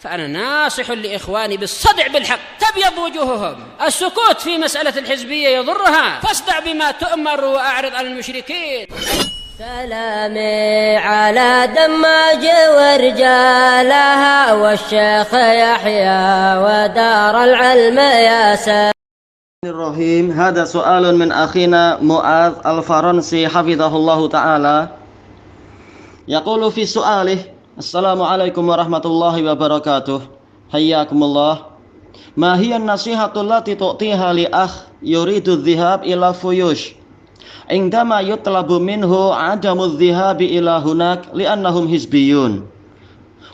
فأنا ناصح لإخواني بالصدع بالحق تبيض وجوههم. السكوت في مسألة الحزبية يضرها، فاصدع بما تؤمر وأعرض عن المشركين. سلامي على دماج ورجالها والشيخ يحيى ودار العلم يا سلام. الرحيم. هذا سؤال من أخينا معاذ الفرنسي حفظه الله تعالى. يقول في سؤاله: السلام عليكم ورحمة الله وبركاته. حياكم الله. ما هي النصيحة التي تعطيها لأخ يريد الذهاب إلى فيوش عندما يطلب منه عدم الذهاب إلى هناك لأنهم حزبيون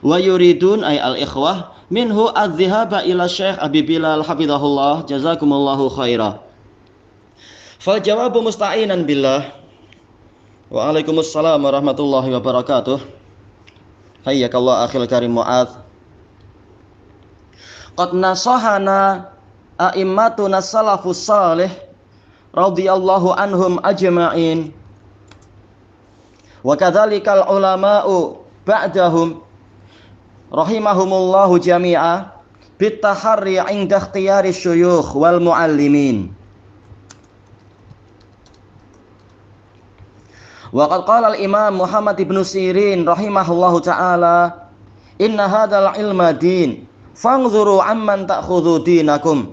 ويريدون أي الإخوة منه الذهاب إلى الشيخ أبي بلال حفظه الله جزاكم الله خيرا. فالجواب مستعينا بالله. وعليكم السلام ورحمة الله وبركاته. حياك الله أخي الكريم معاذ. قد نصحنا أئمتنا السلف الصالح رضي الله عنهم أجمعين وكذلك العلماء بعدهم رحمهم الله جميعا بالتحري عند اختيار الشيوخ والمعلمين. وقد قال الإمام محمد بن سيرين رحمه الله تعالى: إن هذا العلم دين فانظروا عمن تأخذوا دينكم،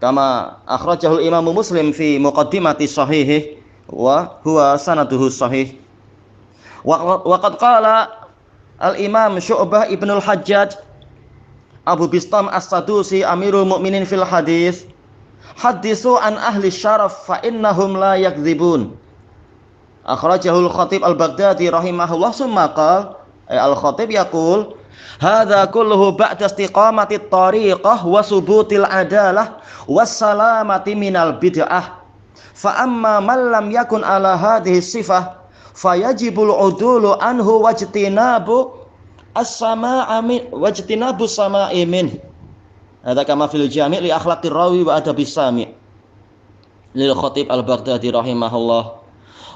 كما أخرجه الإمام مسلم في مقدمة صحيحه وهو سنده الصحيح. وقد قال الإمام شعبة ابن الحجاج أبو بسطام السدوسي أمير المؤمنين في الحديث: حدثوا عن أهل الشرف فإنهم لا يكذبون. أخرجه الخطيب البغدادي رحمه الله. ثم قال الخطيب يقول: هذا كله بعد استقامة الطريقة وثبوت العدالة والسلامة من البدعة. فأما من لم يكن على هذه الصفة فيجب العدول عنه واجتناب السماع منه. هذا كما في الجامع لأخلاق الراوي وأدب السامع للخطيب البغدادي رحمه الله.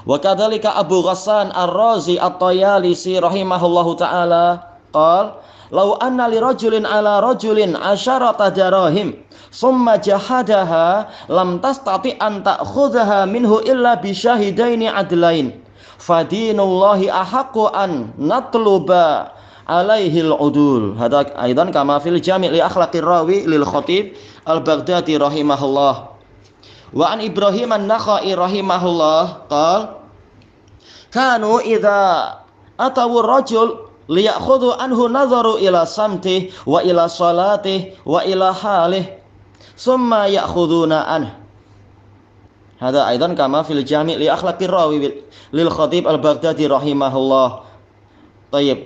وكذلك أبو غسان الرازي الطيالسي رحمه الله تعالى قال: لو أن لرجل على رجل 10 دراهم ثم جحدها لم تستطع أن تأخذها منه إلا بشاهدين عدلين فدين الله أحق أن نطلب عليه العدول. هذا أيضا كما في الجامع لأخلاق الراوي للخطيب البغدادي رحمه الله. وعن إبراهيم النخعي رحمه الله قال: كانوا إذا أتوا الرجل ليأخذوا عنه نظروا إلى صمته وإلى صلاته وإلى حاله ثم يأخذون عنه. هذا أيضا كما في الجامع لأخلاق الراوي للخطيب البغدادي رحمه الله. طيب،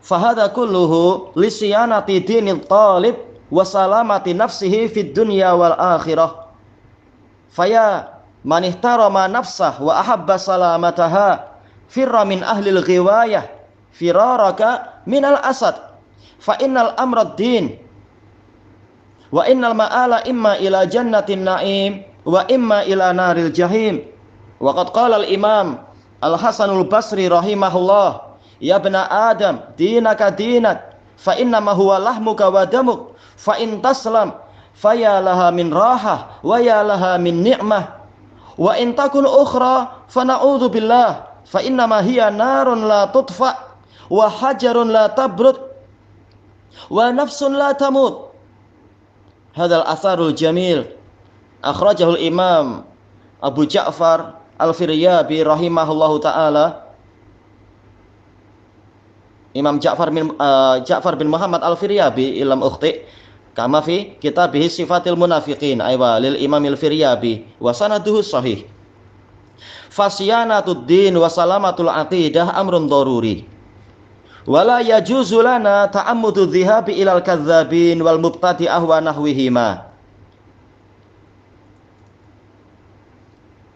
فهذا كله لصيانة دين الطالب وسلامة نفسه في الدنيا والآخرة. فيا من احترم نفسه وأحب سلامتها فر من أهل الغواية فرارك من الأسد، فإن الأمر الدين وإن المآل إما إلى جنة النعيم وإما إلى نار الجحيم. وقد قال الإمام الحسن البصري رحمه الله: يا ابن آدم دينك دينك فإنما هو لحمك ودمك فإن تسلم فيا لها من راحة ويا لها من نعمة وإن تكن أخرى فنعوذ بالله فإنما هي نار لا تطفأ وحجر لا تبرد ونفس لا تموت. هذا الأثر الجميل أخرجه الإمام أبو جعفر الفريابي رحمه الله تعالى. Imam Ja'far bin Muhammad al-Firyabi ilam ukhti kama fi kitabih sifatil munafiqin aywa lil Imam al-Firyabi wa sanaduhu sahih. Fasyanatud din wa salamatul aqidah amrun daruri. Wala yajuzu lana ta'ammudu dhihabi ilal kadzdzabin wal mubtadi'ah wa nahwihima.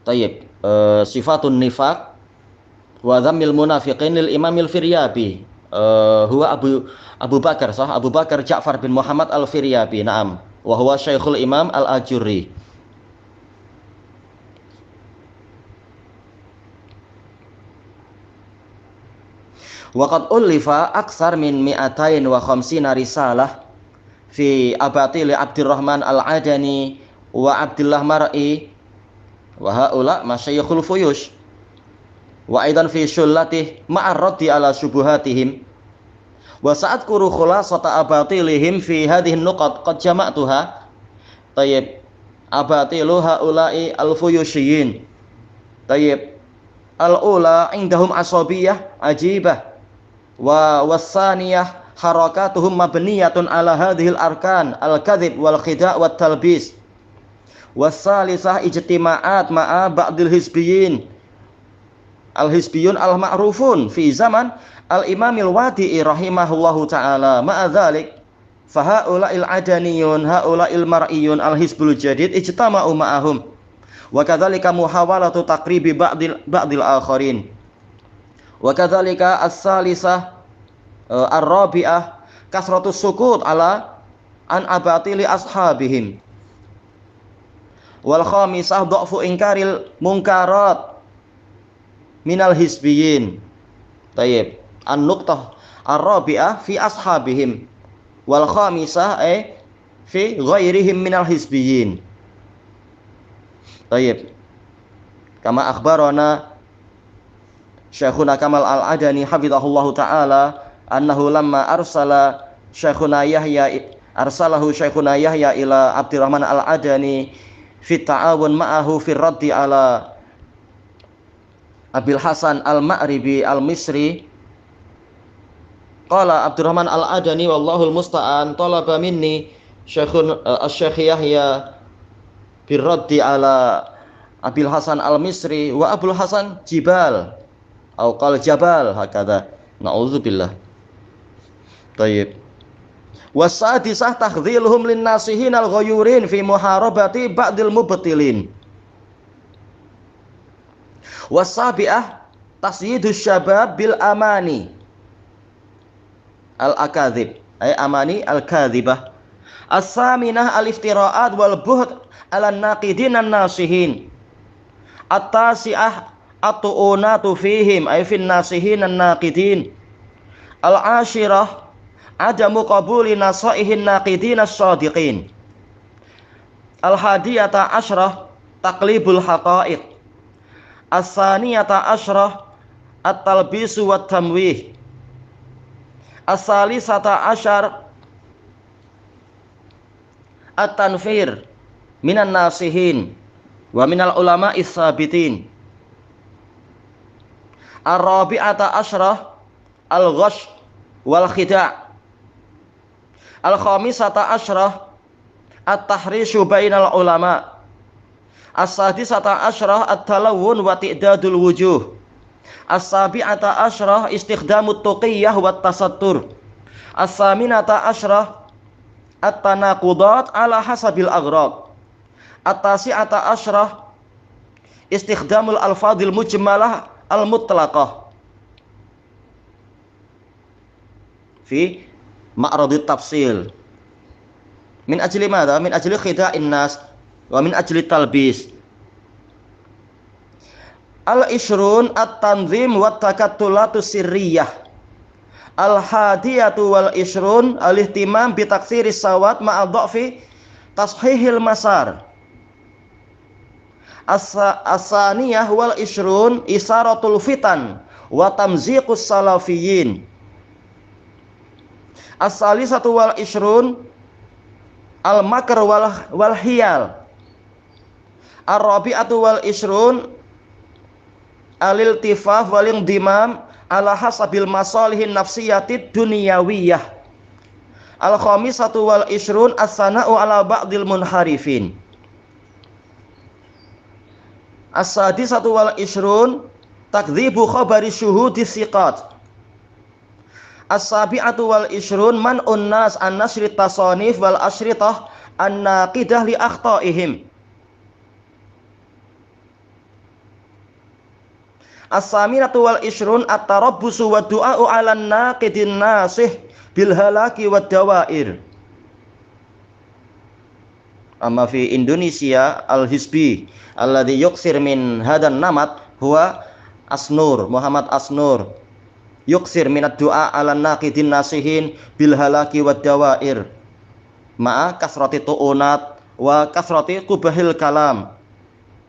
Tayyib, sifatun nifaq wa dhammil munafiqin lil Imam al-Firyabi. Huwa Abu Bakar sah Abu Bakar Ja'far bin Muhammad al-Firyabi, na'am, wa huwa Syekhul Imam al-Ajurri. Wa qad ulifa aksar min mi'atain wa khamsina risalah fi abatil Abdurrahman al-Adani wa Abdullah Mar'i wa haula masyayikhul fuyush wa aidan fi syullatih ma'ar raddi ala syubuhatihim wa sa'adkuru khulasata abatilihim fi hadhihi nuqat qad jama'tuha. Tayyib, abatilu haula'i al-fuyushiyin. Tayyib, al-ula indahum asabiyah ajibah wa wasaniyah harakatuhum mabniyatun ala hadhil arkan al-kadhib wal khida' wat talbis. Wasalisah ijtima'at ma'a ba'dil hizbiyin al-hizbiyun al-ma'rufun fi zaman al-imamil wadi'i rahimahullahu ta'ala. Ma'a dhalik fahaula'il adaniyun haula'il mar'iyun al-hizbul jadid ijtama'u ma'ahum wa kadzalika muhawalatu taqribi ba'dil akharin wa kadzalika as-salisah ar-rabi'ah kasratus sukut ala an abatili ashabihim wal khamisah dha'fu inkaril munkarat minal hizbiyin. Tayyib, an-nuqtah ar-rabi'ah fi ashabihim wal khamisah fi ghairihim minal hizbiyin. Tayyib, kama akhbarana Syekhuna Kamal al-Adani hafizahullahu ta'ala annahu lamma arsalahu Syekhuna Yahya ila Abdurrahman al-Adani fi ta'awun ma'ahu fi raddi ala Abil Hasan al-Ma'ribi al-Misri. Qala Abdurrahman al-Adani wallahul musta'an talaba minni Syekh Yahya birraddi ala Abil Hasan al-Misri wa Abul Hasan Jibal atau qal Jabal hakadha. Na'udzubillah. Tayyib. Wasadisah takhdhiluhum linnasihin al-ghayurin fi muharabati ba'dil mubtilin. Wasabi'ah tasyidus syabab bil amani al-akadzib ay amani al-kadzibah. As-saminah al-iftira'at wal buhd ala naqidin an-nasihin. At-tasi'ah at-tu'unatu fihim ay fin nasihin an-naqidin. Al-ashirah adamu qabuli nasaihin naqidin as-sadiqin. Al-hadiyata asyrah taqlibul haqa'iq. As-saniyata asyrah at-talbisu wat tamwih. As-salisata asyar at-tanfir minan nasihin wa minal ulama is-sabitin. Ar-rabi'ata asyrah al-ghash wal khida'. Al-khamisata asyrah at-tahrishu bainal ulama. As-sadisata asyrah at-talawun wa ti'dadul wujuh. As-sabi'ata asyrah istikhdamut tuqiyyah wat tasattur. As-saminata asyrah at-tanaqudat ala hasabil aghraq. At-tasi'ata asyrah istikhdamul alfadhil mujmalah al-mutlaqah fi ma'radit tafsil. Min ajli madha? Min ajli khida'in nas wa min ajli talbis. Al-ishrun at-tanzim wa takattulatu sirriyah. Al-hadiyatu wal ishrun al-ihtimam bi taksiris sawat ma'a dha'fi tashihil masar. As-saniyah wal ishrun isaratul fitan wa tamziqus salafiyyin. As-salisatu wal ishrun al-makr wal hiyal. Ar-rabi'atu wal ishrun al-iltifaf wal indimam ala hasabil masalihin nafsiyatid dunyawiyah. Al-khamisatu wal ishrun as-sana'u ala ba'dil munharifin. As-sadisatu wal ishrun takdzibu khabari syuhudi thiqat. As-sabi'atu wal ishrun man'un nas an nasri tasanif wal asyritah an-naqidah li akhta'ihim. As-saminatu wal ishrun at-tarabbusu wa du'a'u 'alan naqidin nasih bil halaki wad dawair. Amma fi Indonesia al-hizbi alladhi yuksir min hadan namat huwa Asnur, Muhammad Asnur. yuksir minad du'a 'alan naqidin nasihin bil halaki wad dawair ma'a kasrati tu'unat wa kasrati qubahil kalam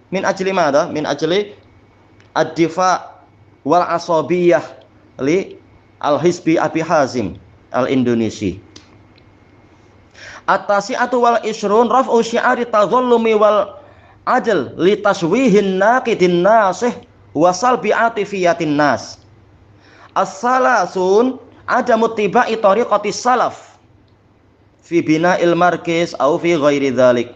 min ajli madha min ajli ad-difa' wal asabiyah li al-hizbi Abi Hazim al-Indonesi. At-tasi'atu wal ishrun raf'u syi'ari tadhallumi wal adl li taswihin naqidin nasih wa salbi atifiyatin nas. As-salasun adamu tiba'i tariqati salaf fi bina'il markis au fi ghairi dhalik.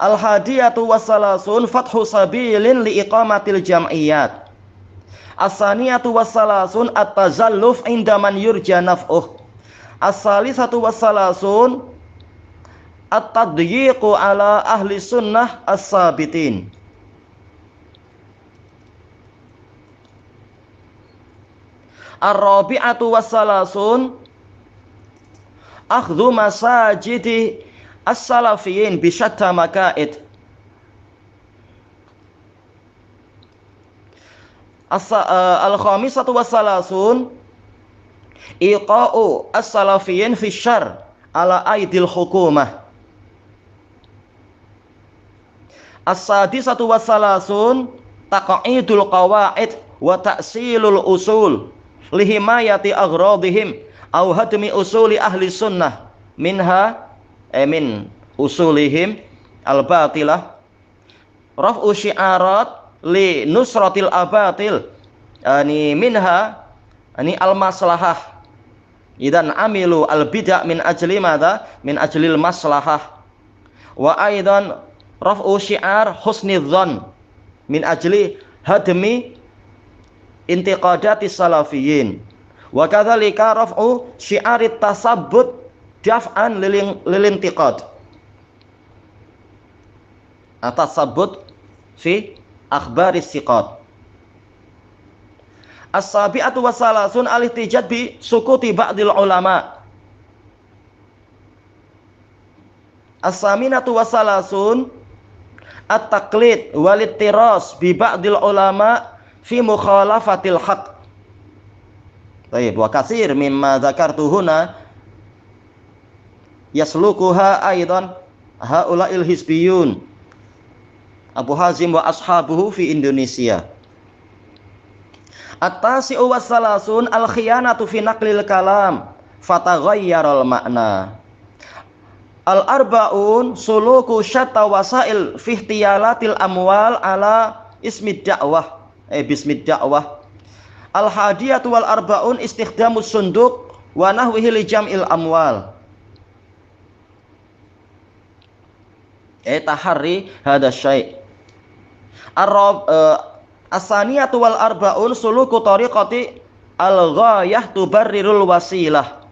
Al-hadiyatu wassalasun fathu sabilin li iqamatil jam'iyat. As-saniyatu wassalasun at-tazalluf inda man yurja naf'uh. As-salisatu wassalasun at-tadyiqu ala ahli sunnah as-sabitin. Ar-rabi'atu wassalasun akhdhu masajidi as-salafiyin bi syatta makaid. Al-khamisatu wassalasun iqa'u as-salafiyin fi syarr ala aidil hukumah. As-sadisatu wassalasun taqa'idul qawaid wa ta'silul usul lihimayati aghradihim au hadmi usuli ahli sunnah minha min usulihim al-batilah raf'u syi'arat li nusratil abatil ani minha ani al-maslahah idan amilu al-bid'ah min ajli madha min ajlil maslahah wa aidan raf'u syi'ar husnidzan min ajli hadmi intiqadati salafiyin wa kadzalika raf'u syi'arit tasabbut daf'an lilintiqad atasabbut fi akhbaris siqat. As-sabi'atu wassalasun al-ihtijaj bi sukuti ba'dil ulama. As-saminatu wassalasun at-taqlid wal-ittiras bi ba'dil ulama fi mukhalafatil haqq. Baik, wa katsir mimma dzakartu huna yaslukuha aidan haula'il hizbiyun Abu Hazim wa ashabuhu fi Indonesia. At-tasi'u wassalasun al-khiyanatu fi naqlil kalam fataghayyara al-ma'na. Al-arba'un suluku syatta wasail fi ihtiyalatil amwal ala ismid da'wah bismid da'wah. Al-hadiyatu wal arba'un istikhdamus sunduq wa nahwihi li jam'il amwal. Tahari hadha syai'. As-saniyatu wal arba'un suluku tariqati al-ghayah tubarrirul wasilah.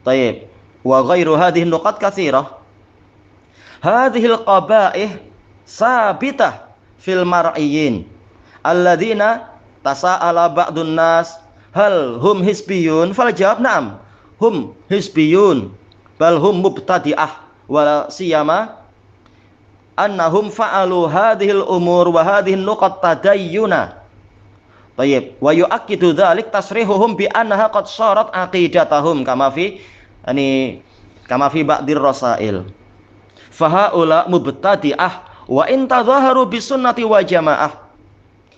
Tayyib. Wa ghairu hadhihi nuqat katsirah. Hadhihi al-qaba'ih sabitah fil mar'iyyin alladzina tasa'ala ba'dun nas hal hum hizbiyun fal jawab na'am hum hizbiyun bal hum mubtadi'ah wala siyama annahum fa'alu hadhil umur wa hadhihin nuqat tadayyuna. Tayyib. Wa yu'akkidu dzalik tasrihuhum bi annaha qad sarat aqidatahum kama fi ba'dir rasail. Fa haula mubtadi'ah wa in tadhaharu bis sunnati wa jamaah.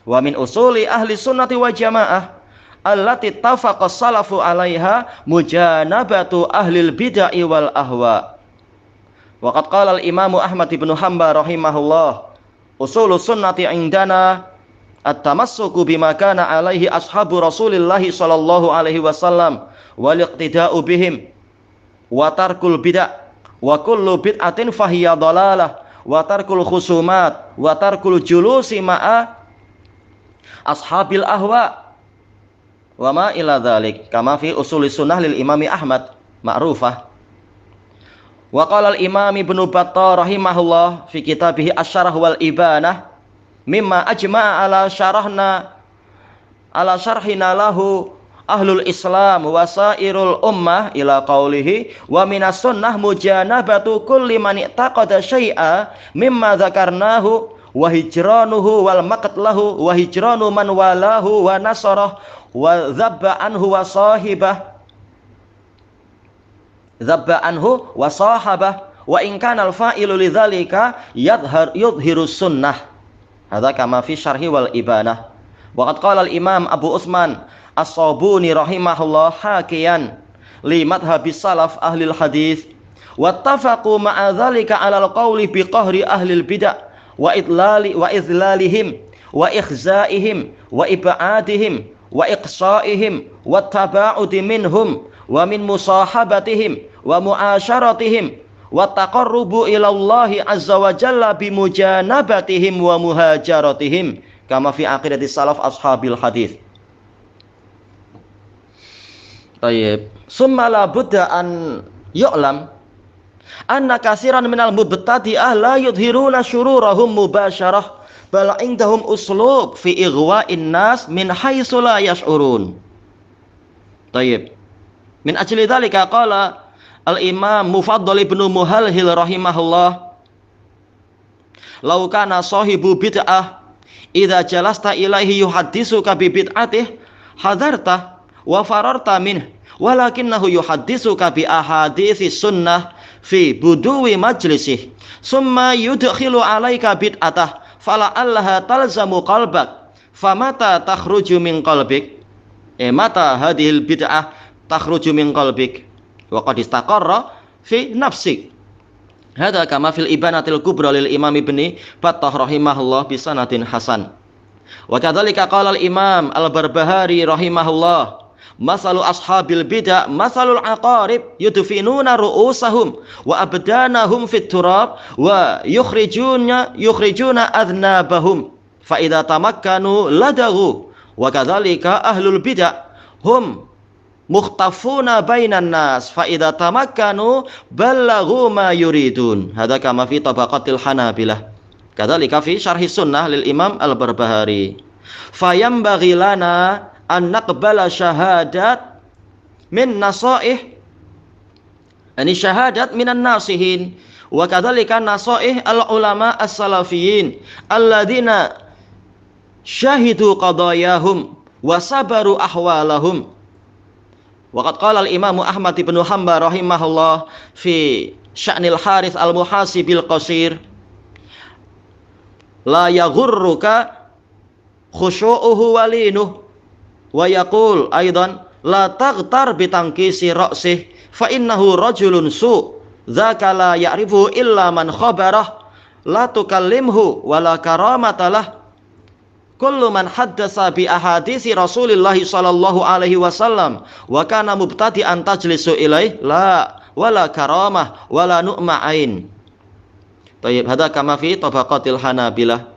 Wa min usuli ahli sunnati wa jamaah allati tafaqa salafu 'alaiha mujanabatu ahlil bid'ah wal ahwa. Waqad qala al-Imam Ahmad ibn Hanbal rahimahullah usulus sunnati indana at-tamassuku bima kana alaihi ashabu Rasulillah sallallahu alaihi wasallam wal iqtida'u bihim wa tarkul bid'ah wa kullu bid'atin fahiya dhalalah wa tarkul khusumat wa tarkul julusi ma'a ashabil ahwa wa ma ila dzalik kama fi usulis sunnah lil Imami Ahmad ma'rufah. Wa qala al-Imam Ibnu Battah rahimahullah fi kitabih Asy-Syarah wal Ibanah mimma ajma'a ala syarhina lahu ahlul Islam wa sairul ummah ila qaulihi wa minas sunnah mujanabatu kulli man i'taqada syai'a mimma dzakarnahu wa hijranuhu wal maqtlahu wa hijranu man walahu wa nasarah wa dhabba anhu wa sahibah dhabba anhu wa sahabah wa in kana al-fa'ilu lidzalika yudhiru sunnah. Hadza kama fi syarhi wal ibanah. Wa qad qala al-imam Abu Utsman As-Sabuni rahimahullah hakiyan li madhhabis salaf ahli al-hadits wattafaqu ma'a dzalika 'ala al-qawli bi qahri ahli al-bid'ah wa idlalihim wa ikhza'ihim wa ib'adihim wa iqsa'ihim wa taba'udi minhum wa min musahabatihim wa mu'asyaratihim wa taqarrubu ila Allah azza wa jalla bi mujanabatihim wa muhajaratihim kama fi aqidati salaf ashabil hadits. Tayyib. Summa la budda an yu'lam anna katsiran minal mubtadi'ah la yudhiruna syururahum mubasyarah bal indahum uslub fi ighwa'in nas min haitsu la yash'urun. Tayyib. Min ajli dzalika qala al-imam Mufaddal ibnu Muhalhil rahimahullah law kana sahibu bid'ah idza jalasta ilaihi yuhadditsuka bi bid'atihi hadarta wa fararta minh walakinnahu yuhadditsuka bi ahaditsi sunnah fi buduwi majlisih summa yudkhilu alaika bid'atah fala allaha talzamu qalbak famata takhruju min qalbik mata hadhil bid'ah takhruju min qalbik wa qad istaqarra fi nafsik. Hadza kama fil ibanatil kubra lil imam ibni Battah rahimahullah bi sanadin hasan. Wa kadzalika qala al imam al-Barbahari rahimahullah masalu ashabil bid'ah masalul aqarib yudfinuna ru'usahum wa abdanahum fit turab wa yukhrijuna adnabahum fa idza tamakkanu ladagu wa kadzalika ahlul bid'ah hum mukhtafuna bainan nas fa idza tamakkanu ballaghu ma yuridun. Hadza kama fi tabaqatil hanabilah kadzalika fi syarhi sunnah lil imam al-Barbahari. Fayambaghi lana an naqbala syahadat min nasaih ani syahadat minan nasihin wa kadzalika nasaih al ulama as-salafiyin alladzina syahidu qadayahum wa sabaru ahwalahum. Wa qad qala al imam Ahmad ibn Hanbal rahimahullah fi sya'nil Harits al-Muhasibil Qasir la yaghurruka khusyu'uhu walinuh wa yaqul aidan la taghtar bi tanqisi ra'sih fa innahu rajulun su dzaka la ya'rifu illa man khabarah la tukallimhu wa la karamatalah kullu man haddasa bi ahaditsi Rasulillah sallallahu alaihi wasallam wa kana mubtadi'an tajlisu ilaih la wala karamah wala nu'ma ain. Tayyib, hadza kama fi tabaqatil hanabilah.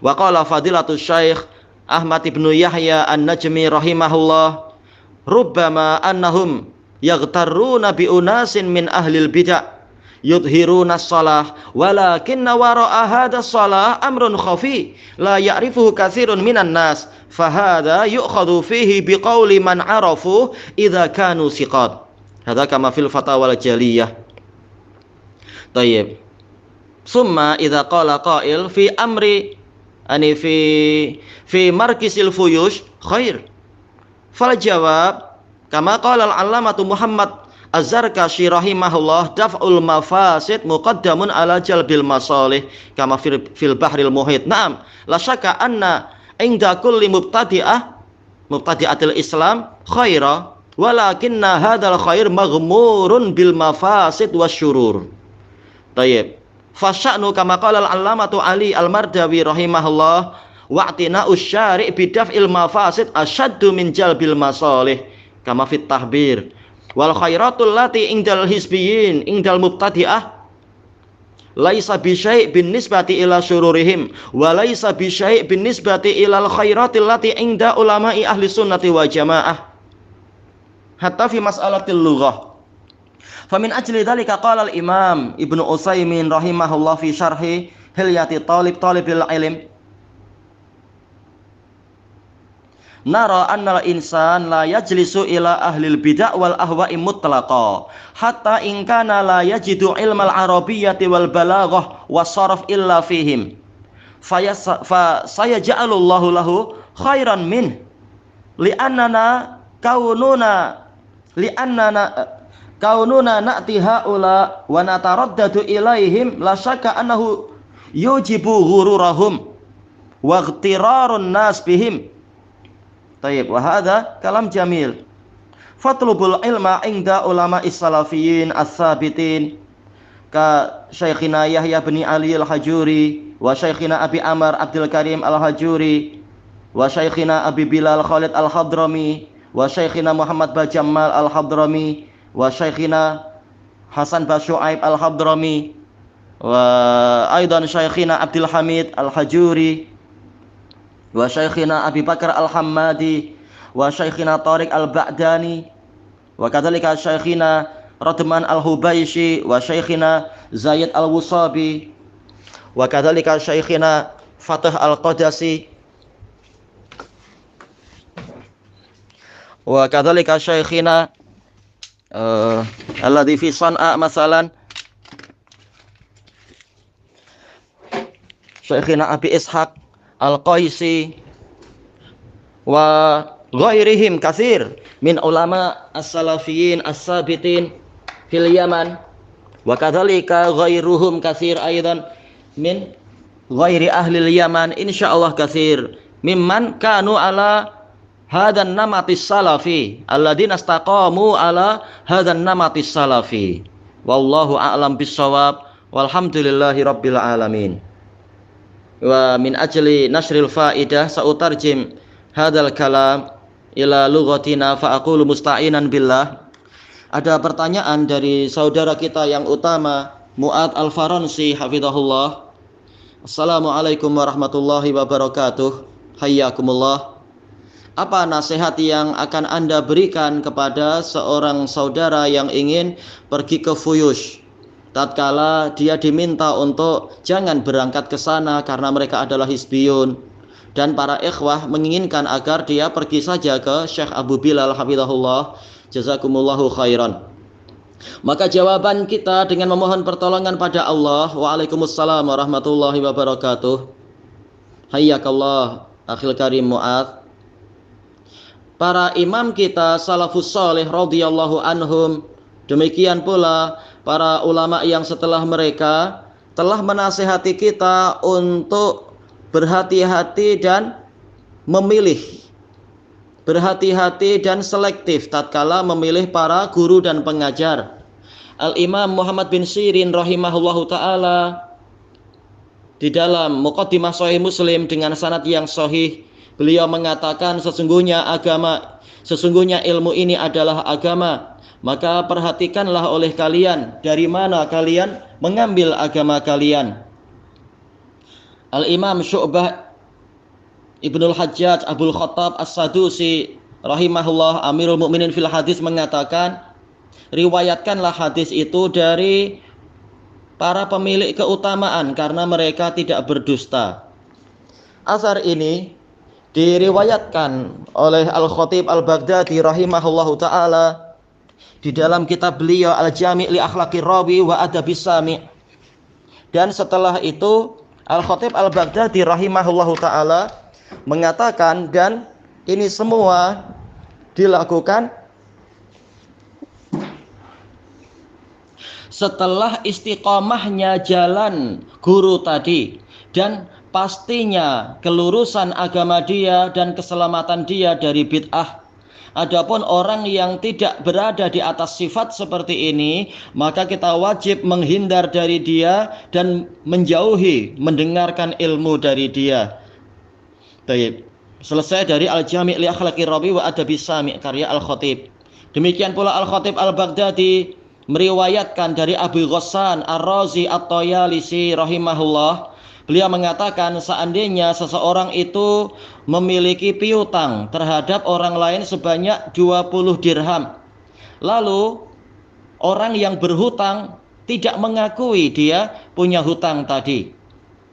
Wa qala fadilatus syekh Ahmad ibnu Yahya an-Najmi rahimahullah rubbama annahum yaghtarruna bi unasin min ahlil bid'ah yudhiruna shalah walakinna wara'a hadha shalah amrun khafi la ya'rifuhu katsirun minan nas fa hadha yu'khadhu fihi biqauli man 'arafu idza kanu siqat. Hadza kama fil fatawa al-jaliyah. Tayyib. Summa idza qala qail fi amri ani fi markisil fuyush khair fal jawab kama qala al-allamatu Muhammad Az-Zarkashi rahimahullah daf'ul mafasid muqaddamun ala jalbil masalih kama fil bahril muhit. Naam la syakka anna inda kulli mubtadi'atil Islam khaira walakinna hadzal khair maghmurun bil mafasid wasyurur. Tayyib. Fasya'nu kama qala al-allamatu Ali al-Mardawi rahimahullah wa'tina usyari' bidaf'il mafasid asyaddu min jalbil masalih kama fit tahbir wal khairatul lati indal hisbiyin indal mubtadi'ah laisa bi syai' bin nisbati ila syururihim wa laisa bi syai' bin nisbati ilal khairatil lati inda ulama'i ahli sunnati wa jamaah hatta fi mas'alatil lughah. Famin ajli dzalika qala al-imam Ibnu Utsaimin rahimahullah fi syarhi Hilyati Talibil Ilm nara annal insan la yajlisu ila ahlil bid'ah wal ahwa'i mutlaqa hatta in kana la yajidu ilmal arabiyyati wal balaghah was sarf illa fihim fa sayaj'alullahu lahu khairan min li'annana kaununa na'ti haula wa nataraddadu ilaihim la syakka annahu yujibu ghururahum wa ightirarun nas bihim. Tayyib, wa hadha kalam jamil. Fatlubul ilma inda ulama is-salafiyin as-sabitin ka Syekhina Yahya bin Ali al-Hajuri wa Syekhina Abi Amr Abdul Karim al-Hajuri wa Syekhina Abi Bilal Khalid al-Hadrami wa Syekhina Muhammad Bajamal al-Hadrami wa Syekhina Hasan Basyu'aib al-Hadrami wa aidan Syekhina Abdul Hamid al-Hajuri wa Syekhina Abi Bakar al-Hammadi wa Syekhina Tariq al-Ba'dani wa kadzalika Syekhina Radman al-Hubayshi wa Syekhina Zaid al-Wusabi wa kadzalika Syekhina Fatah al-Qadasi wa kadzalika Syekhina alladhi fi San'a masalan Syekhina Abi Ishaq al-Qaisi wa ghairihim katsir min ulama as-salafiyin as-sabitin fil Yaman wa kadzalika ghairuhum katsir aidan min ghairi ahli Yaman insyaallah katsir mimman kanu ala hadan namatis salafi alladzina istaqamu ala hadan namatis salafi wallahu a'lam bissawab walhamdulillahi rabbil alamin. Wa min ajli nasril faidah sa'utarjim hadzal kalam ila lughatina fa aqulu musta'inan billah. Ada pertanyaan dari saudara kita yang utama Mu'ad Al-Faransi hafizahullah. Assalamualaikum warahmatullahi wabarakatuh. Hayyakumullah. Apa nasihat yang akan Anda berikan kepada seorang saudara yang ingin pergi ke Fuyush tatkala dia diminta untuk jangan berangkat ke sana karena mereka adalah hizbiyun dan para ikhwah menginginkan agar dia pergi saja ke Syekh Abu Bilal hafizahullah. Jazakumullahu khairan. Maka jawaban kita dengan memohon pertolongan pada Allah. Waalaikumsalam warahmatullahi wabarakatuh. Hayyakallah akhil karim Mu'ad. Para imam kita salafus salih radhiyallahu anhum, demikian pula para ulama yang setelah mereka telah menasihati kita untuk berhati-hati dan memilih, berhati-hati dan selektif tatkala memilih para guru dan pengajar. Al-Imam Muhammad bin Sirin rahimahullahu ta'ala di dalam Muqaddimah Sahih Muslim dengan sanad yang sahih, beliau mengatakan sesungguhnya ilmu ini adalah agama. Maka perhatikanlah oleh kalian dari mana kalian mengambil agama kalian. Al-Imam Syu'bah Ibnul Hajjaj Abul Khattab As-Sadusi rahimahullah Amirul Mukminin fil hadis mengatakan, riwayatkanlah hadis itu dari para pemilik keutamaan karena mereka tidak berdusta. Asar ini diriwayatkan oleh Al-Khatib Al-Baghdadi rahimahullahu ta'ala di dalam kitab beliau Al-Jami' li Akhlaqir Rawi wa Adabis Sami'. Dan setelah itu Al-Khatib Al-Baghdadi rahimahullahu ta'ala mengatakan, dan ini semua dilakukan setelah istiqomahnya jalan guru tadi dan pastinya kelurusan agama dia dan keselamatan dia dari bid'ah. Adapun orang yang tidak berada di atas sifat seperti ini, maka kita wajib menghindar dari dia dan menjauhi mendengarkan ilmu dari dia. Baik, selesai dari Al-Jami' li Akhlaqir Rawi wa Adabis Sami' karya Al-Khatib. Demikian pula Al-Khatib Al-Baghdadi meriwayatkan dari Abu Ghassan Ar-Razi At-Tayalisi rahimahullah. Beliau mengatakan seandainya seseorang itu memiliki piutang terhadap orang lain sebanyak 20 dirham. Lalu orang yang berhutang tidak mengakui dia punya hutang tadi.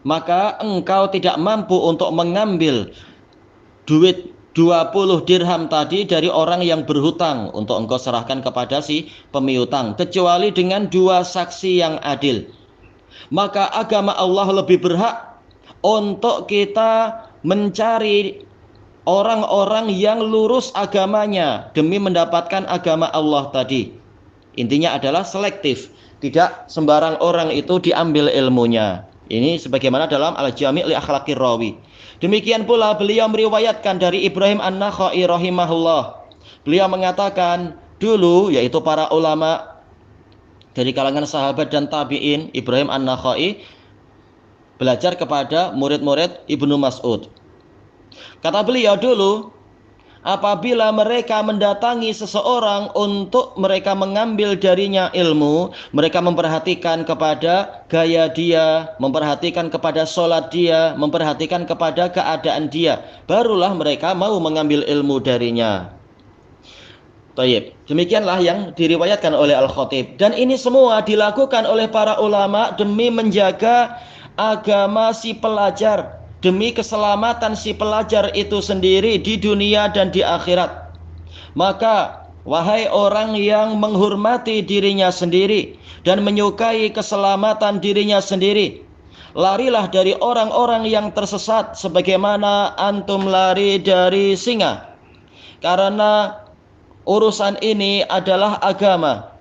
Maka engkau tidak mampu untuk mengambil duit 20 dirham tadi dari orang yang berhutang untuk engkau serahkan kepada si pemiutang. Kecuali dengan 2 saksi yang adil. Maka agama Allah lebih berhak untuk kita mencari orang-orang yang lurus agamanya demi mendapatkan agama Allah tadi. Intinya adalah selektif, tidak sembarang orang itu diambil ilmunya. Ini sebagaimana dalam Al-Jami' li Akhlaqir Rawi. Demikian pula beliau meriwayatkan dari Ibrahim An-Nakhai rahimahullah. Beliau mengatakan dulu, yaitu para ulama dari kalangan sahabat dan tabi'in, Ibrahim An-Nakhai belajar kepada murid-murid Ibnu Mas'ud. Kata beliau dulu, apabila mereka mendatangi seseorang untuk mereka mengambil darinya ilmu, mereka memperhatikan kepada gaya dia, memperhatikan kepada sholat dia, memperhatikan kepada keadaan dia, barulah mereka mau mengambil ilmu darinya. Taib. Demikianlah yang diriwayatkan oleh Al-Khatib. Dan ini semua dilakukan oleh para ulama demi menjaga agama si pelajar, demi keselamatan si pelajar itu sendiri di dunia dan di akhirat. Maka wahai orang yang menghormati dirinya sendiri dan menyukai keselamatan dirinya sendiri, larilah dari orang-orang yang tersesat sebagaimana antum lari dari singa. Karena urusan ini adalah agama.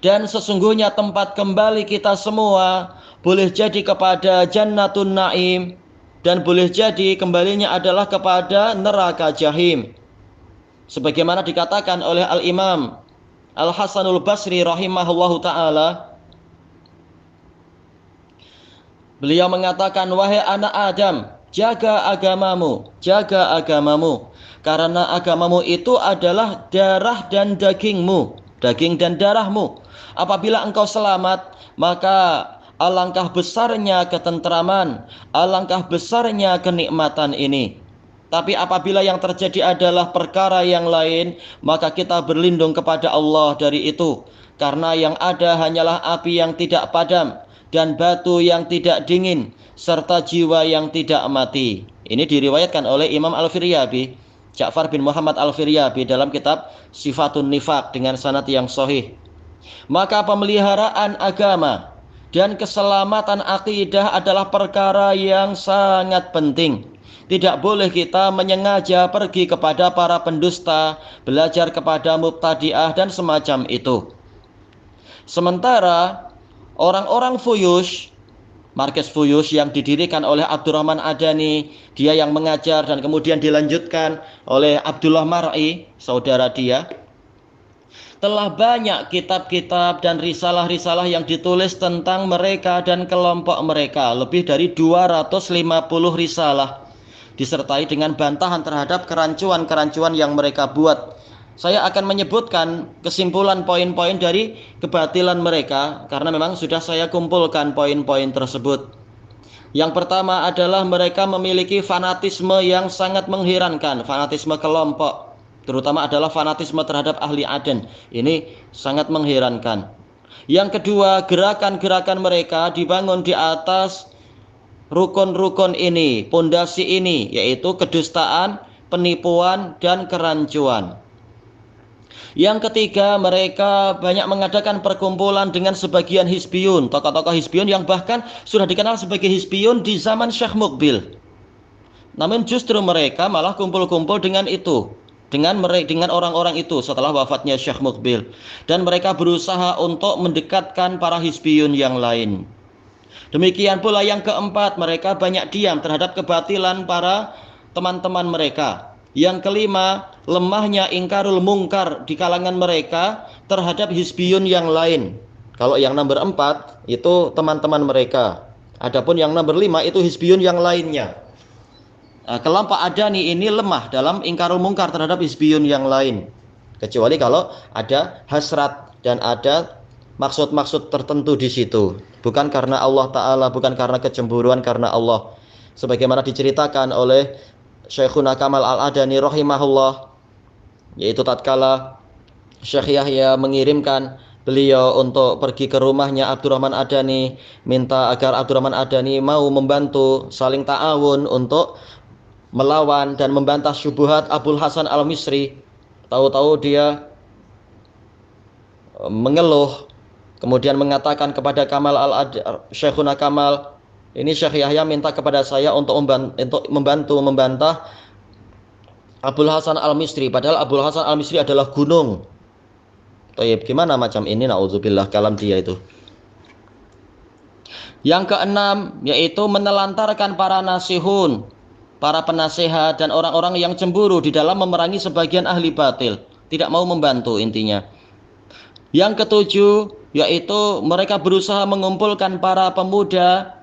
Dan sesungguhnya tempat kembali kita semua boleh jadi kepada Jannatun Naim, dan boleh jadi kembalinya adalah kepada neraka Jahim. Sebagaimana dikatakan oleh Al-Imam Al-Hasanul Basri rahimahullahu ta'ala, beliau mengatakan, wahai anak Adam, jaga agamamu, jaga agamamu, karena agamamu itu adalah darah dan dagingmu, daging dan darahmu. Apabila engkau selamat, maka alangkah besarnya ketentraman, alangkah besarnya kenikmatan ini. Tapi apabila yang terjadi adalah perkara yang lain, maka kita berlindung kepada Allah dari itu. Karena yang ada hanyalah api yang tidak padam dan batu yang tidak dingin, serta jiwa yang tidak mati. Ini diriwayatkan oleh Imam Al-Firyabi, Ja'far bin Muhammad Al-Firyabi, dalam kitab Sifatun Nifaq dengan sanad yang sahih. Maka pemeliharaan agama dan keselamatan akidah adalah perkara yang sangat penting. Tidak boleh kita menyengaja pergi kepada para pendusta, belajar kepada mubtadi'ah dan semacam itu. Sementara orang-orang Fuyush, Markes Fuyush yang didirikan oleh Abdurrahman Adani, dia yang mengajar dan kemudian dilanjutkan oleh Abdullah Mar'i, saudara dia, telah banyak kitab-kitab dan risalah-risalah yang ditulis tentang mereka dan kelompok mereka. Lebih dari 250 risalah, disertai dengan bantahan terhadap kerancuan-kerancuan yang mereka buat. Saya akan menyebutkan kesimpulan poin-poin dari kebatilan mereka, karena memang sudah saya kumpulkan poin-poin tersebut. Yang pertama adalah mereka memiliki fanatisme yang sangat mengherankan, fanatisme kelompok, terutama adalah fanatisme terhadap ahli Aden. Ini sangat mengherankan. Yang kedua, gerakan-gerakan mereka dibangun di atas rukun-rukun ini, pondasi ini, yaitu kedustaan, penipuan, dan kerancuan. Yang ketiga, mereka banyak mengadakan perkumpulan dengan sebagian Hizbiyun, tokoh-tokoh Hizbiyun yang bahkan sudah dikenal sebagai Hizbiyun di zaman Syekh Muqbil. Namun justru mereka malah kumpul-kumpul dengan itu, dengan orang-orang itu setelah wafatnya Syekh Muqbil, dan mereka berusaha untuk mendekatkan para Hizbiyun yang lain. Demikian pula yang keempat, mereka banyak diam terhadap kebatilan para teman-teman mereka. Yang kelima, lemahnya ingkarul mungkar di kalangan mereka terhadap Hizbiyun yang lain. Kalau yang nomor 4 itu teman-teman mereka, adapun yang nomor 5 itu Hizbiyun yang lainnya. Kelompok Adani ini lemah dalam ingkarul mungkar terhadap Hizbiyun yang lain, kecuali kalau ada hasrat dan ada maksud-maksud tertentu di situ, bukan karena Allah Ta'ala, bukan karena kecemburuan karena Allah, sebagaimana diceritakan oleh Syekhuna Kamal Al-Adani rahimahullah, yaitu tatkala Syekh Yahya mengirimkan beliau untuk pergi ke rumahnya Abdurrahman Adani, minta agar Abdurrahman Adani mau membantu saling ta'awun untuk melawan dan membantah syubhat Abul Hasan Al-Misri. Tahu-tahu dia mengeluh, kemudian mengatakan kepada Syekhuna Kamal, Ini Syekh Yahya minta kepada saya untuk membantu membantah Abul Hasan Al-Misri, padahal Abul Hasan Al-Misri adalah gunung. Tayyib, gimana macam ini, naudzubillah, kalam dia itu. Yang keenam yaitu menelantarkan para nasihun, para penasehat dan orang-orang yang cemburu di dalam memerangi sebagian ahli batil, tidak mau membantu intinya. Yang ketujuh yaitu mereka berusaha mengumpulkan para pemuda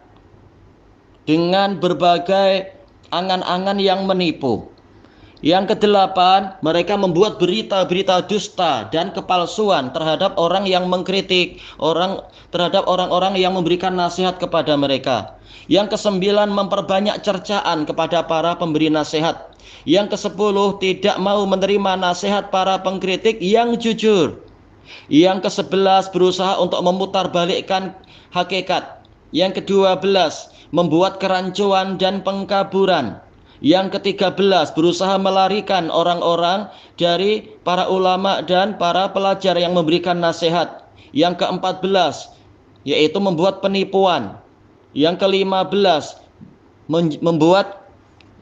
dengan berbagai angan-angan yang menipu. Yang kedelapan, mereka membuat berita-berita dusta dan kepalsuan terhadap orang yang mengkritik, terhadap orang-orang yang memberikan nasihat kepada mereka. Yang kesembilan, memperbanyak cercaan kepada para pemberi nasihat. Yang kesepuluh, tidak mau menerima nasihat para pengkritik yang jujur. Yang kesebelas, berusaha untuk memutarbalikkan hakikat. Yang kedua-belas, membuat kerancuan dan pengkaburan. Yang ke-13, berusaha melarikan orang-orang dari para ulama dan para pelajar yang memberikan nasihat. Yang ke-14, yaitu membuat penipuan. Yang ke-15, membuat,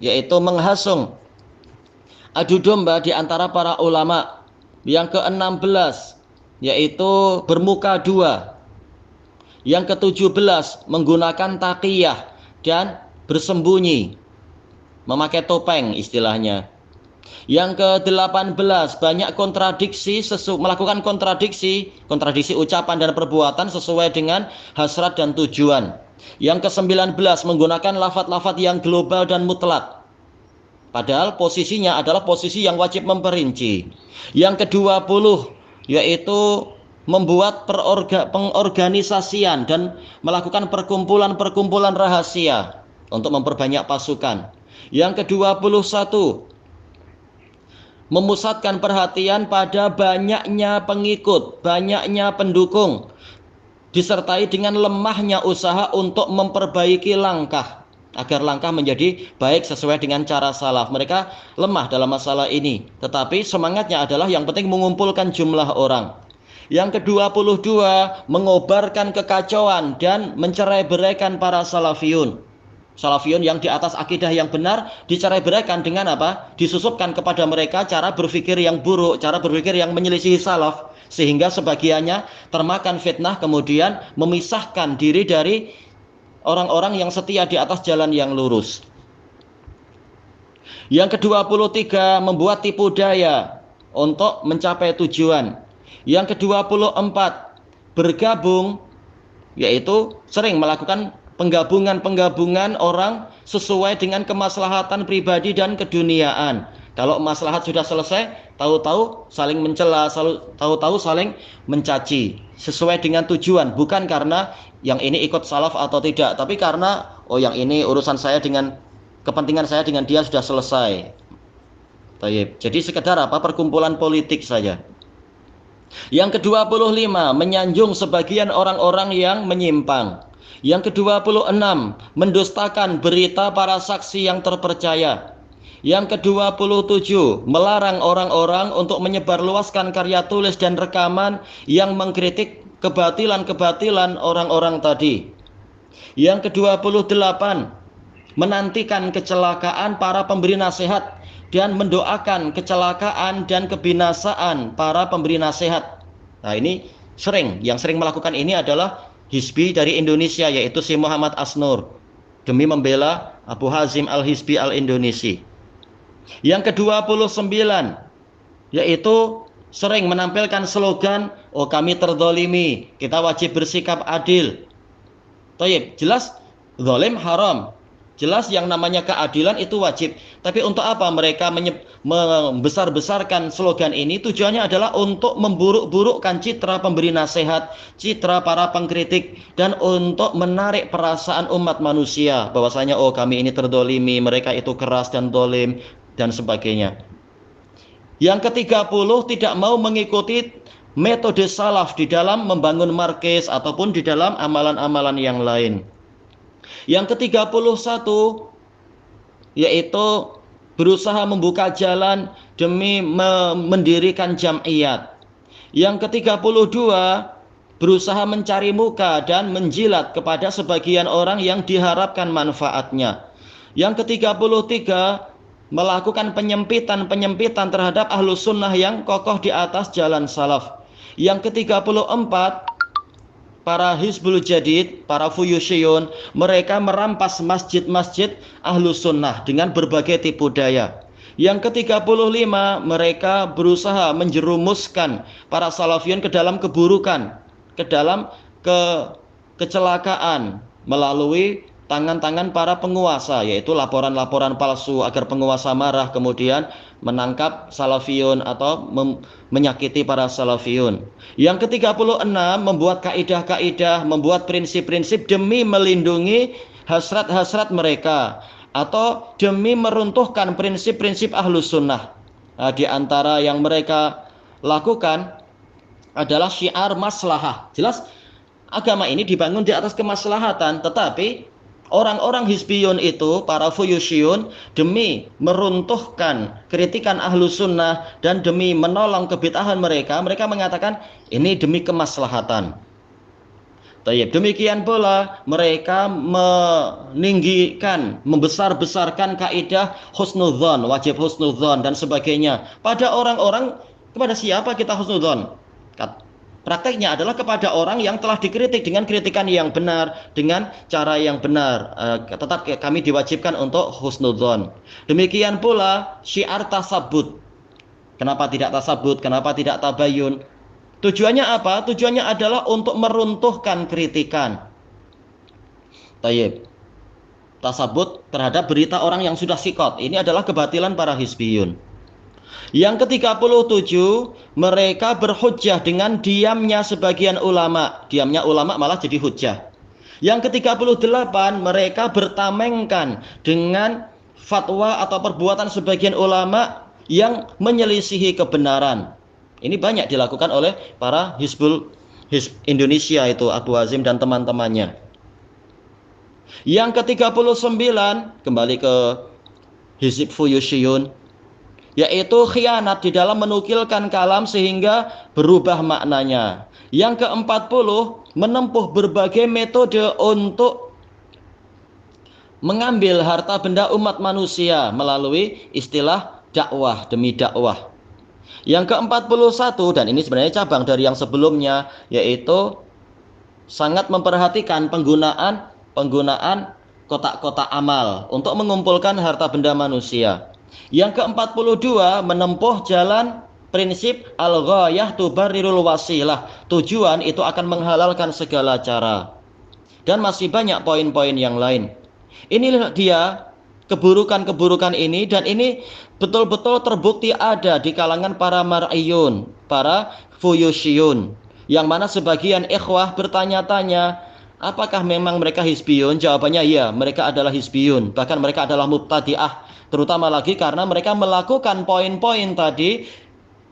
yaitu menghasung adu domba di antara para ulama. Yang ke-16, yaitu bermuka dua. Yang ke-17, menggunakan taqiyah dan bersembunyi, memakai topeng istilahnya. Yang ke-18, banyak kontradiksi, melakukan kontradiksi ucapan dan perbuatan sesuai dengan hasrat dan tujuan. Yang ke-19, menggunakan lafaz-lafaz yang global dan mutlak, padahal posisinya adalah posisi yang wajib memperinci. Yang ke-20, yaitu membuat pengorganisasian dan melakukan perkumpulan-perkumpulan rahasia untuk memperbanyak pasukan. Yang ke-21, memusatkan perhatian pada banyaknya pengikut, banyaknya pendukung, disertai dengan lemahnya usaha untuk memperbaiki langkah, agar langkah menjadi baik sesuai dengan cara salaf. Mereka lemah dalam masalah ini, tetapi semangatnya adalah yang penting mengumpulkan jumlah orang. Yang ke-22, mengobarkan kekacauan dan mencerai-beraikan para salafiyun. Salafiyun yang di atas akidah yang benar dicerai-beraikan dengan apa? Disusupkan kepada mereka cara berpikir yang buruk, cara berpikir yang menyelisihi salaf, sehingga sebagiannya termakan fitnah, kemudian memisahkan diri dari orang-orang yang setia di atas jalan yang lurus. Yang ke-23, membuat tipu daya untuk mencapai tujuan. Yang ke-24, bergabung, yaitu sering melakukan penggabungan orang sesuai dengan kemaslahatan pribadi dan keduniaan. Kalau maslahat sudah selesai, tahu-tahu saling mencela, tahu-tahu saling mencaci, sesuai dengan tujuan, bukan karena yang ini ikut salaf atau tidak, tapi karena yang ini urusan saya dengan kepentingan saya dengan dia sudah selesai. Jadi sekedar perkumpulan politik saja. Yang ke-25, menyanjung sebagian orang-orang yang menyimpang. Yang ke-26, mendustakan berita para saksi yang terpercaya. Yang ke-27, melarang orang-orang untuk menyebarluaskan karya tulis dan rekaman yang mengkritik kebatilan-kebatilan orang-orang tadi. Yang ke-28, menantikan kecelakaan para pemberi nasihat dan mendoakan kecelakaan dan kebinasaan para pemberi nasihat. Nah, ini yang sering melakukan ini adalah Hizbi dari Indonesia, yaitu si Muhammad Asnur, demi membela Abu Hazim Al-Hizbi Al-Indonesi. Yang ke-29, yaitu sering menampilkan slogan, kami terzalimi, kita wajib bersikap adil. Jelas zalim haram, jelas yang namanya keadilan itu wajib. Tapi untuk apa mereka membesar-besarkan slogan ini? Tujuannya adalah untuk memburuk-burukkan citra pemberi nasihat, citra para pengkritik, dan untuk menarik perasaan umat manusia bahwasanya kami ini terzalimi, mereka itu keras dan zalim dan sebagainya. Yang ke-30, tidak mau mengikuti metode salaf di dalam membangun markis ataupun di dalam amalan-amalan yang lain. Yang ke-31, yaitu berusaha membuka jalan demi mendirikan jam'iyat. Yang ke-32, berusaha mencari muka dan menjilat kepada sebagian orang yang diharapkan manfaatnya. Yang ke-33, melakukan penyempitan terhadap ahlus sunnah yang kokoh di atas jalan salaf. Yang ke-34, para Hizbul Jadid, para Fuyushiyun, mereka merampas masjid-masjid ahlus sunnah dengan berbagai tipu daya. Yang ke-35, mereka berusaha menjerumuskan para salafiyun ke dalam keburukan, ke dalam kecelakaan melalui tangan-tangan para penguasa, yaitu laporan-laporan palsu agar penguasa marah kemudian menangkap salafiyun atau menyakiti para salafiyun. Yang ke-36, membuat kaidah-kaidah, membuat prinsip-prinsip demi melindungi hasrat-hasrat mereka atau demi meruntuhkan prinsip-prinsip ahlus sunnah. Nah, di antara yang mereka lakukan adalah syiar maslahah. Jelas agama ini dibangun di atas kemaslahatan, tetapi orang-orang Hizbiyun itu, para Fuyushiyun, demi meruntuhkan kritikan ahlus sunnah dan demi menolong kebid'ahan mereka, mereka mengatakan ini demi kemaslahatan. Tayyib. Demikian pula mereka meninggikan, membesar-besarkan kaidah husnudzon, wajib husnudzon dan sebagainya. Pada orang-orang, kepada siapa kita husnudzon? Prakteknya adalah kepada orang yang telah dikritik dengan kritikan yang benar, dengan cara yang benar. Tetap kami diwajibkan untuk husnudzon. Demikian pula syiar tasabbut. Kenapa tidak tasabbut? Kenapa tidak tabayun? Tujuannya apa? Tujuannya adalah untuk meruntuhkan kritikan. Tayyib. Tasabbut terhadap berita orang yang sudah sikot. Ini adalah kebatilan para Hizbiyun. Yang ke-37, mereka berhujjah dengan diamnya sebagian ulama. Diamnya ulama malah jadi hujjah. Yang ke-38, mereka bertamengkan dengan fatwa atau perbuatan sebagian ulama yang menyelisihi kebenaran. Ini banyak dilakukan oleh para Hizb Indonesia itu, Abu Hazim dan teman-temannya. Yang ke-39, kembali ke Hizb Fuyushiyun, yaitu khianat di dalam menukilkan kalam sehingga berubah maknanya. Yang ke-40, menempuh berbagai metode untuk mengambil harta benda umat manusia melalui istilah dakwah demi dakwah. Yang ke-41, dan ini sebenarnya cabang dari yang sebelumnya, yaitu sangat memperhatikan penggunaan kotak-kotak amal untuk mengumpulkan harta benda manusia. Yang ke-42, menempuh jalan prinsip al-ghayah tubarrirul wasilah. Tujuan itu akan menghalalkan segala cara. Dan masih banyak poin-poin yang lain. Inilah dia keburukan-keburukan ini, dan ini betul-betul terbukti ada di kalangan para mar'iyun, para Fuyushiyun, yang mana sebagian ikhwah bertanya-tanya, apakah memang mereka Hizbiyun? Jawabannya ya, mereka adalah Hizbiyun. Bahkan mereka adalah mubtadi'ah, terutama lagi karena mereka melakukan poin-poin tadi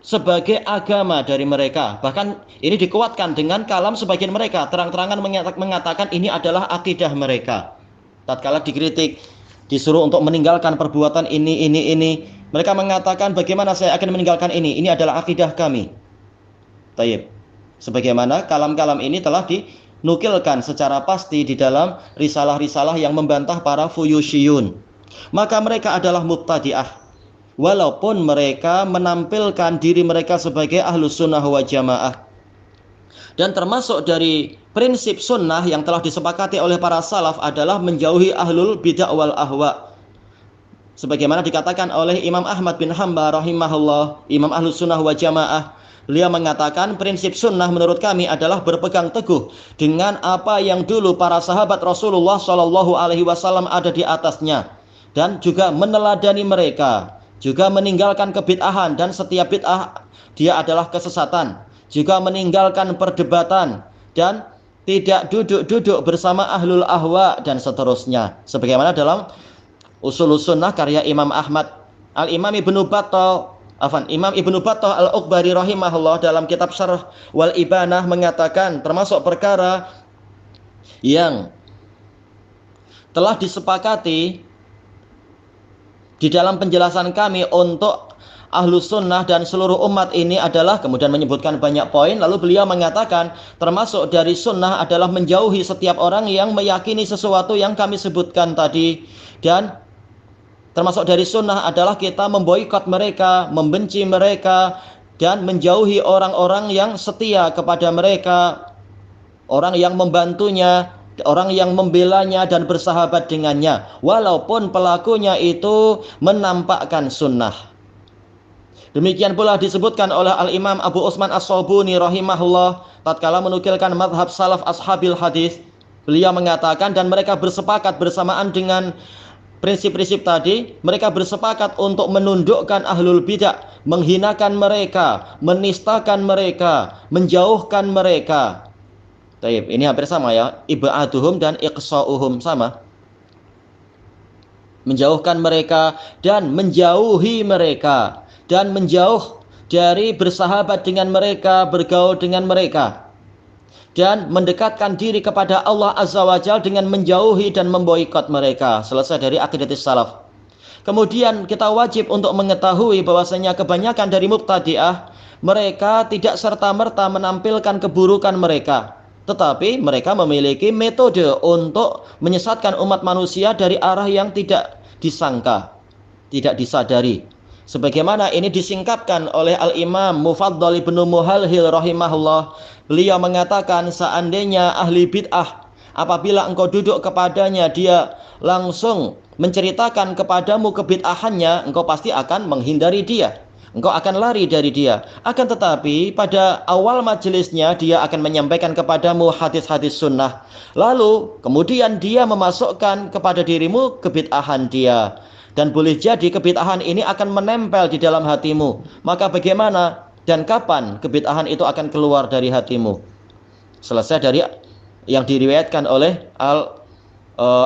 sebagai agama dari mereka. Bahkan ini dikuatkan dengan kalam sebagian mereka, terang-terangan mengatakan ini adalah akidah mereka. Tatkala dikritik, disuruh untuk meninggalkan perbuatan ini, mereka mengatakan, bagaimana saya akan meninggalkan ini? Ini adalah akidah kami. Tayyib. Sebagaimana kalam-kalam ini telah dinukilkan secara pasti di dalam risalah-risalah yang membantah para Fuyushiyun. Maka mereka adalah mubtadi'ah, walaupun mereka menampilkan diri mereka sebagai ahlus sunnah wa jamaah. Dan termasuk dari prinsip sunnah yang telah disepakati oleh para salaf adalah menjauhi ahlul bid'ah wal ahwa. Sebagaimana dikatakan oleh Imam Ahmad bin Hanbal rahimahullah, Imam ahlus sunnah wa jamaah, beliau mengatakan prinsip sunnah menurut kami adalah berpegang teguh dengan apa yang dulu para sahabat Rasulullah SAW ada di atasnya, dan juga meneladani mereka, juga meninggalkan kebid'ahan, dan setiap bid'ah dia adalah kesesatan, juga meninggalkan perdebatan dan tidak duduk-duduk bersama ahlul ahwa dan seterusnya. Sebagaimana dalam Ushulus Sunnah karya Imam Ahmad. Imam Ibnu Battah Al-Uqbari rahimahullah dalam kitab Syarh wal Ibanah mengatakan termasuk perkara yang telah disepakati di dalam penjelasan kami untuk Ahlus Sunnah dan seluruh umat ini adalah, kemudian menyebutkan banyak poin, lalu beliau mengatakan termasuk dari sunnah adalah menjauhi setiap orang yang meyakini sesuatu yang kami sebutkan tadi, dan termasuk dari sunnah adalah kita memboikot mereka, membenci mereka, dan menjauhi orang-orang yang setia kepada mereka, orang yang membantunya, orang yang membelanya dan bersahabat dengannya, walaupun pelakunya itu menampakkan sunnah. Demikian pula disebutkan oleh Al-Imam Abu Utsman As-Sabuni rahimahullah tatkala menukilkan madhab salaf ashabil hadis. Beliau mengatakan, dan mereka bersepakat bersamaan dengan prinsip-prinsip tadi, mereka bersepakat untuk menundukkan ahlul bidah, menghinakan mereka, menistakan mereka, menjauhkan mereka. Taib, ini hampir sama ya, ib'aduhum dan iqsa'uhum sama. Menjauhkan mereka dan menjauhi mereka, dan menjauh dari bersahabat dengan mereka, bergaul dengan mereka, dan mendekatkan diri kepada Allah Azza wa Jalla dengan menjauhi dan memboikot mereka. Selesai dari aqidatus salaf. Kemudian kita wajib untuk mengetahui bahwasanya kebanyakan dari mubtadi'ah, mereka tidak serta-merta menampilkan keburukan mereka, tetapi mereka memiliki metode untuk menyesatkan umat manusia dari arah yang tidak disangka, tidak disadari. Sebagaimana ini disingkapkan oleh Al-Imam Mufaddal ibnu Muhalhil rahimahullah. Beliau mengatakan, seandainya ahli bid'ah, apabila engkau duduk kepadanya, dia langsung menceritakan kepadamu kebid'ahannya, engkau pasti akan menghindari dia, engkau akan lari dari dia. Akan tetapi pada awal majelisnya dia akan menyampaikan kepadamu hadis-hadis sunnah, lalu kemudian dia memasukkan kepada dirimu kebid'ahan dia, dan boleh jadi kebid'ahan ini akan menempel di dalam hatimu. Maka bagaimana dan kapan kebid'ahan itu akan keluar dari hatimu? Selesai dari yang diriwayatkan oleh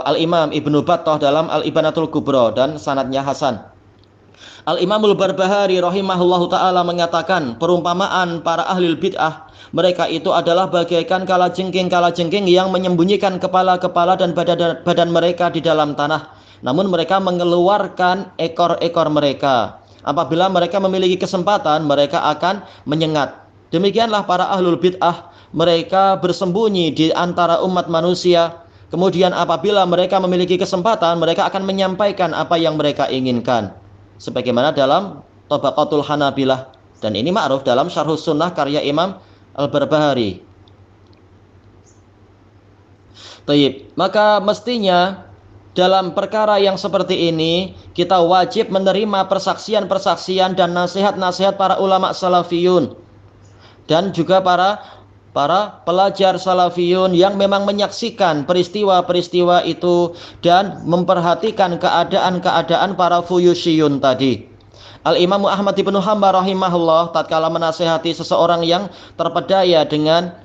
Al-Imam Ibnu Battah dalam Al-Ibanatul Kubra dan sanadnya hasan. Al-Imamul Barbahari rahimahullahu ta'ala mengatakan, perumpamaan para ahli bid'ah, mereka itu adalah bagaikan kalajengking yang menyembunyikan kepala-kepala dan badan mereka di dalam tanah, namun mereka mengeluarkan ekor-ekor mereka. Apabila mereka memiliki kesempatan, mereka akan menyengat. Demikianlah para ahlul bid'ah, mereka bersembunyi di antara umat manusia. Kemudian apabila mereka memiliki kesempatan, mereka akan menyampaikan apa yang mereka inginkan. Sebagaimana dalam Tabaqatul Hanabilah, dan ini ma'ruf dalam Syarhus Sunnah karya Imam Al-Barbahari. Taib, maka mestinya dalam perkara yang seperti ini kita wajib menerima persaksian-persaksian dan nasihat-nasihat para ulama salafiyun dan juga para pelajar salafiyun yang memang menyaksikan peristiwa-peristiwa itu dan memperhatikan keadaan-keadaan para fuyusyiyun tadi. Al-Imam Ahmad ibnu Hanbal rahimahullah tatkala menasihati seseorang yang terpedaya dengan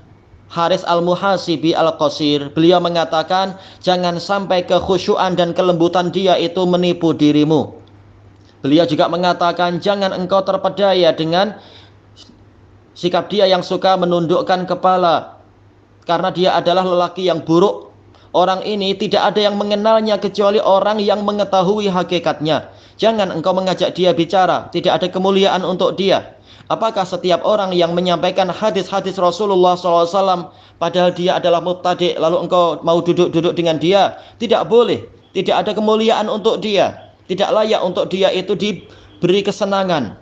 Haris al-Muhasibi al-Qasir, beliau mengatakan, jangan sampai kekhusyuan dan kelembutan dia itu menipu dirimu. Beliau juga mengatakan, jangan engkau terpedaya dengan sikap dia yang suka menundukkan kepala, karena dia adalah lelaki yang buruk. Orang ini tidak ada yang mengenalnya kecuali orang yang mengetahui hakikatnya. Jangan engkau mengajak dia bicara, tidak ada kemuliaan untuk dia. Apakah setiap orang yang menyampaikan hadis-hadis Rasulullah SAW padahal dia adalah mubtadi', lalu engkau mau duduk-duduk dengan dia? Tidak boleh, tidak ada kemuliaan untuk dia, tidak layak untuk dia itu diberi kesenangan.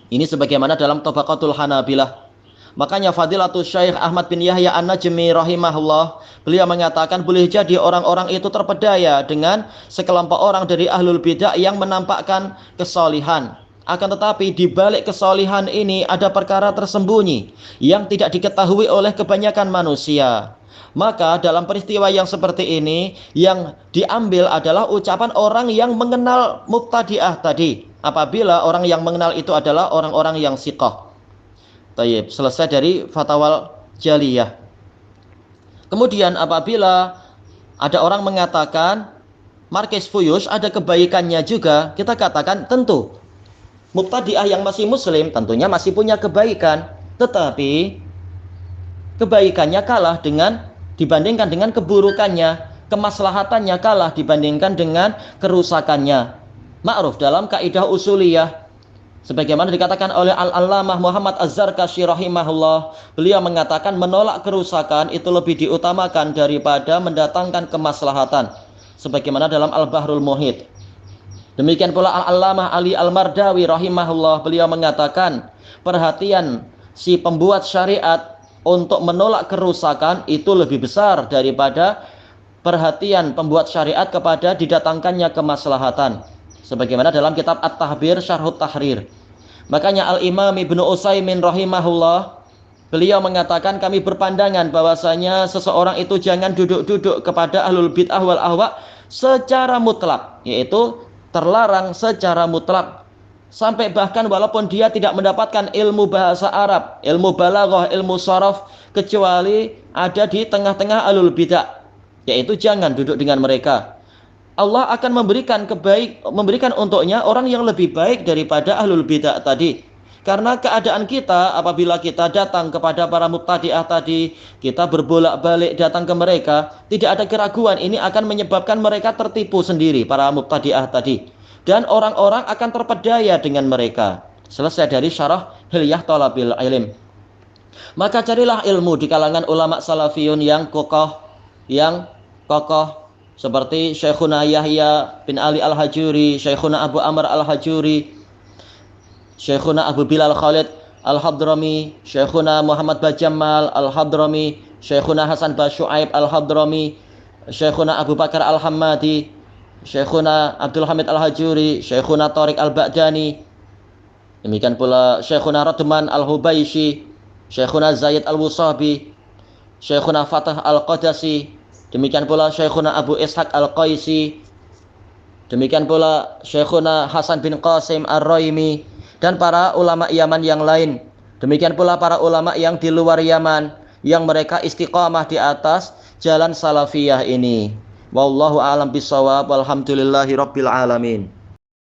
Ini sebagaimana dalam Tabaqatul Hanabilah. Makanya Fadilatul Syekh Ahmad bin Yahya An-Najmi rahimahullah, beliau mengatakan boleh jadi orang-orang itu terpedaya dengan sekelompok orang dari ahlul bidah yang menampakkan kesalihan. Akan tetapi di balik kesalihan ini ada perkara tersembunyi yang tidak diketahui oleh kebanyakan manusia. Maka dalam peristiwa yang seperti ini yang diambil adalah ucapan orang yang mengenal mubtadi'ah tadi, apabila orang yang mengenal itu adalah orang-orang yang siqah. Tayyib, selesai dari Fatawal Jaliyah. Kemudian apabila ada orang mengatakan Markis Fuyus ada kebaikannya juga, kita katakan tentu mubtadi'ah yang masih muslim tentunya masih punya kebaikan, tetapi kebaikannya kalah dibandingkan dengan keburukannya, kemaslahatannya kalah dibandingkan dengan kerusakannya. Ma'ruf dalam kaidah usuliyah, Sebagaimana dikatakan oleh Al-Allamah Muhammad Az-Zarkashi rahimahullah, beliau mengatakan menolak kerusakan itu lebih diutamakan daripada mendatangkan kemaslahatan. Sebagaimana dalam Al-Bahrul Muhit. Demikian pula Al-Allamah Ali Al-Mardawi rahimahullah, beliau mengatakan perhatian si pembuat syariat untuk menolak kerusakan itu lebih besar daripada perhatian pembuat syariat kepada didatangkannya kemaslahatan. Sebagaimana dalam kitab At-Tahbir Syarhut Tahrir. Makanya Al-Imam Ibnu Utsaimin rahimahullah, beliau mengatakan kami berpandangan bahwasanya seseorang itu jangan duduk-duduk kepada ahlul bid'ah wal ahwa secara mutlak, yaitu terlarang secara mutlak. Sampai bahkan walaupun dia tidak mendapatkan ilmu bahasa Arab, ilmu balaghah, ilmu sharaf, kecuali ada di tengah-tengah ahlul bid'ah, yaitu jangan duduk dengan mereka. Allah akan memberikan untuknya orang yang lebih baik daripada ahlul bid'ah tadi. Karena keadaan kita apabila kita datang kepada para mubtadi'ah tadi, kita berbolak-balik datang ke mereka, tidak ada keraguan ini akan menyebabkan mereka tertipu sendiri, para mubtadi'ah tadi. Dan orang-orang akan terpedaya dengan mereka. Selesai dari syarah Hilyah Thalabil Ilm. Maka carilah ilmu di kalangan ulama salafiyun yang kokoh, seperti Syekhuna Yahya bin Ali Al-Hajuri, Syekhuna Abu Amr Al-Hajuri, Syekhuna Abu Bilal Khalid Al-Hadrami, Syekhuna Muhammad Bajamal Al-Hadrami, Syekhuna Hasan Basyu'aib Al-Hadrami, Syekhuna Abu Bakar Al-Hammadi, Syekhuna Abdul Hamid Al-Hajuri, Syekhuna Tariq Al-Ba'dani. Demikian pula Syekhuna Radman Al-Hubayshi, Syekhuna Zaid Al-Wusabi, Syekhuna Fatah Al-Qadasi. Demikian pula Syekhuna Abu Ishaq Al-Qaisi. Demikian pula Syekhuna Hasan bin Qasim Ar-Raimi dan para ulama Yaman yang lain. Demikian pula para ulama yang di luar Yaman yang mereka istiqamah di atas jalan salafiyah ini. Wallahu a'lam bishawab. Walhamdulillahi rabbil alamin.